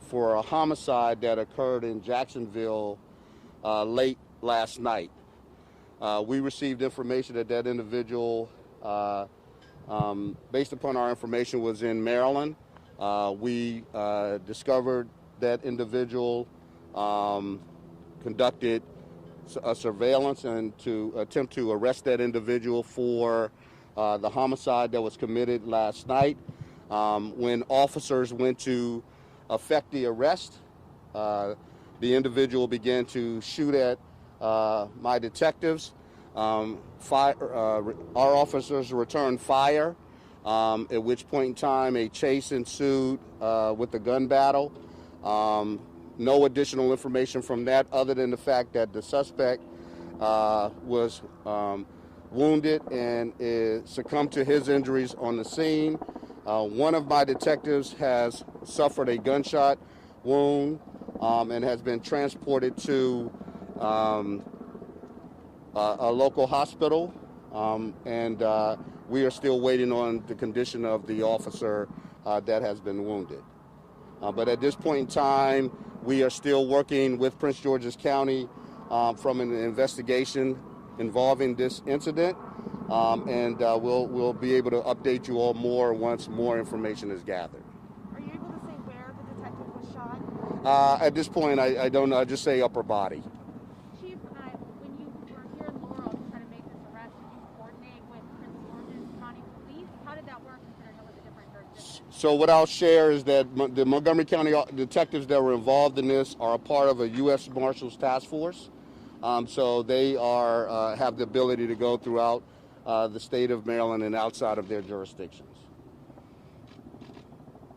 For a homicide that occurred in Jacksonville late last night. We received information that that individual, based upon our information, was in Maryland. We discovered that individual, conducted a surveillance and to attempt to arrest that individual for the homicide that was committed last night. When officers went to effect the arrest, the individual began to shoot at my detectives. Our officers returned fire, at which point in time a chase ensued with the gun battle. No additional information from that other than the fact that the suspect was wounded and succumbed to his injuries on the scene. One of my detectives has suffered a gunshot wound and has been transported to a local hospital, and we are still waiting on the condition of the officer that has been wounded. But at this point in time, we are still working with Prince George's County from an investigation involving this incident, and we'll be able to update you all more once more information is gathered. Are you able to say where the detective was shot? At this point, I don't know. I just say upper body. Chief, when you were here in Laurel to kind of make this arrest, did you coordinate with Prince George's County Police? How did that work, considering it was a different jurisdiction? So what I'll share is that the Montgomery County detectives that were involved in this are a part of a U.S. Marshals Task Force. So they are have the ability to go throughout the state of Maryland and outside of their jurisdictions.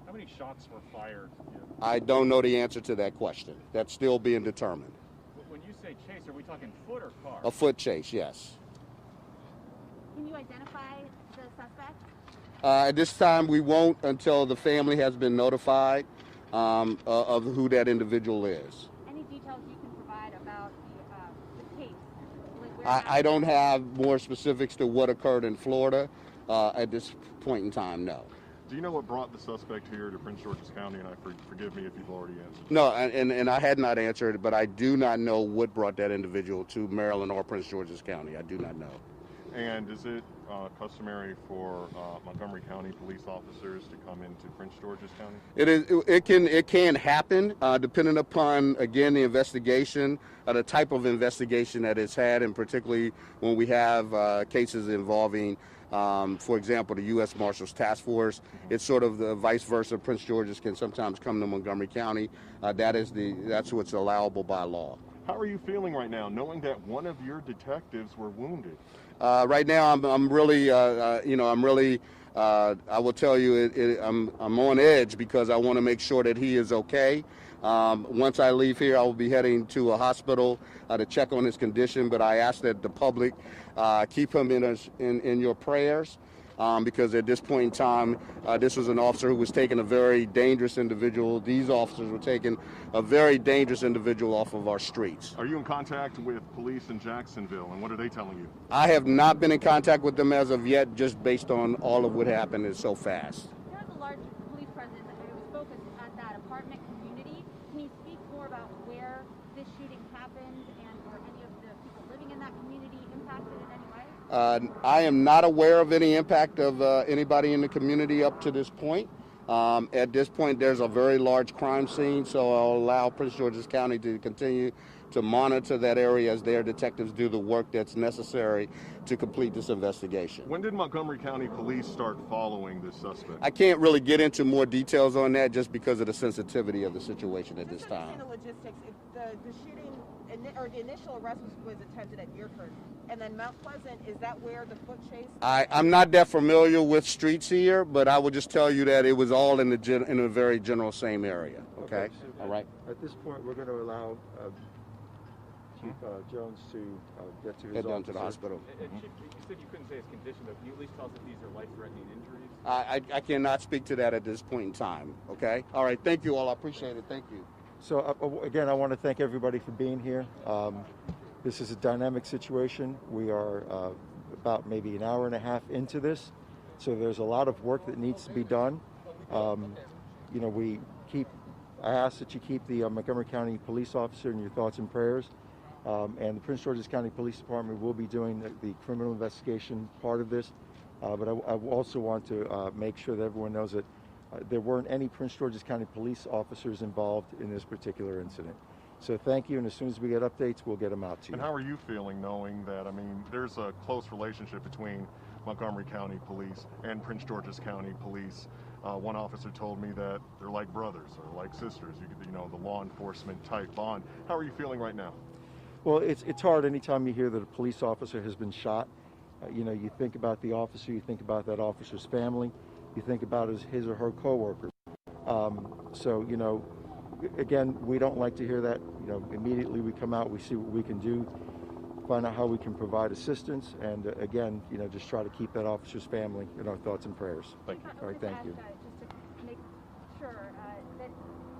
How many shots were fired? I don't know the answer to that question. That's still being determined. When you say chase, are we talking foot or car? A foot chase, yes. Can you identify the suspect? At this time, we won't until the family has been notified of who that individual is. Any details you can provide about the case? I don't have more specifics to what occurred in Florida at this point in time, no. Do you know what brought the suspect here to Prince George's County? And forgive me if you've already answered. No, and I had not answered, but I do not know what brought that individual to Maryland or Prince George's County. I do not know. And is it customary for Montgomery County police officers to come into Prince George's County? It is. It can happen depending upon, again, the investigation, the type of investigation that it's had, and particularly when we have cases involving, for example, the U.S. Marshals Task Force. It's sort of the vice versa. Prince George's can sometimes come to Montgomery County. That's what's allowable by law. How are you feeling right now, knowing that one of your detectives were wounded? Right now, I'm really, I will tell you, I'm on edge because I want to make sure that he is okay. Once I leave here, I will be heading to a hospital to check on his condition. But I ask that the public keep him in your prayers. Because at this point in time, this was an officer who was taking a very dangerous individual. These officers were taking a very dangerous individual off of our streets. Are you in contact with police in Jacksonville, and what are they telling you? I have not been in contact with them as of yet, just based on all of what happened is so fast. There's a large police presence, and it was focused at that apartment community. Can you speak more about where this shooting happened, and were any of the people living in that community impacted in any way? I am not aware of any impact of anybody in the community up to this point. At this point, there's a very large crime scene, so I'll allow Prince George's County to continue to monitor that area as their detectives do the work that's necessary to complete this investigation. When did Montgomery County Police start following this suspect? I can't really get into more details on that just because of the sensitivity of the situation at this time. The logistics, the shooting or the initial arrest was attempted at Deerford, and then Mount Pleasant, is that where the foot chase? I'm not that familiar with streets here, but I will just tell you that it was all in a very general same area. Okay. So all right. At this point, we're going to allow Chief Jones to get to his Head down office. to the hospital. Chief, you said you couldn't say his condition, but can you at least tell us if these are life-threatening injuries? I cannot speak to that at this point in time. Okay. All right. Thank you all. I appreciate it. Thank you. So again, I want to thank everybody for being here. This is a dynamic situation. We are about maybe an hour and a half into this, so there's a lot of work that needs to be done. We keep I ask that you keep the Montgomery County police officer in your thoughts and prayers. And the Prince George's County Police Department will be doing the criminal investigation part of this. But I also want to make sure that everyone knows that there weren't any Prince George's County police officers involved in this particular incident. So thank you, and as soon as we get updates, we'll get them out to you. And how are you feeling knowing that, I mean, there's a close relationship between Montgomery County Police and Prince George's County Police? One officer told me that they're like brothers or like sisters, you know, the law enforcement type bond. How are you feeling right now? Well, it's hard anytime you hear that a police officer has been shot. You know, you think about the officer, you think about that officer's family, you think about his or her coworkers. So, you know, again, we don't like to hear that. You know, immediately we come out, we see what we can do, find out how we can provide assistance, and again, you know, just try to keep that officer's family in our thoughts and prayers. Thank you. All right, thank you. Just to make sure that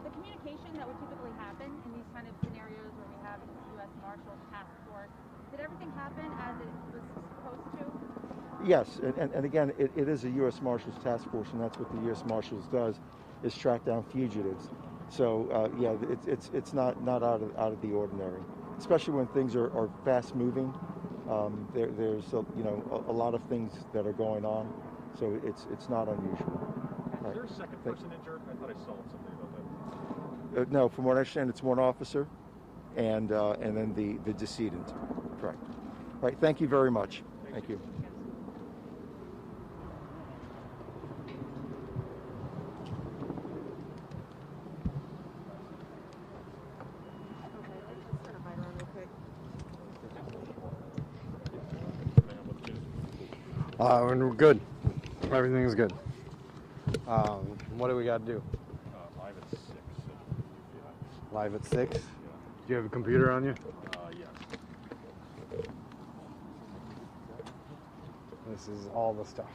the communication that would typically happen in these kind of scenarios where we have U.S. Marshals task force, did everything happen as it was supposed to? Yes, and again, it is a U.S. Marshals task force, and that's what the U.S. Marshals does, is track down fugitives. So yeah, it's not out of the ordinary, especially when things are fast moving. There's you know, a lot of things that are going on, so it's not unusual. Is there a second person injured? I thought I saw something about that. No, from what I understand, it's one officer, and then the decedent. Correct. All right. Thank you very much. Thank you. We're good. Everything's good. What do we got to do? Live at 6. Live at 6? Do you have a computer on you? Yes. This is all the stuff.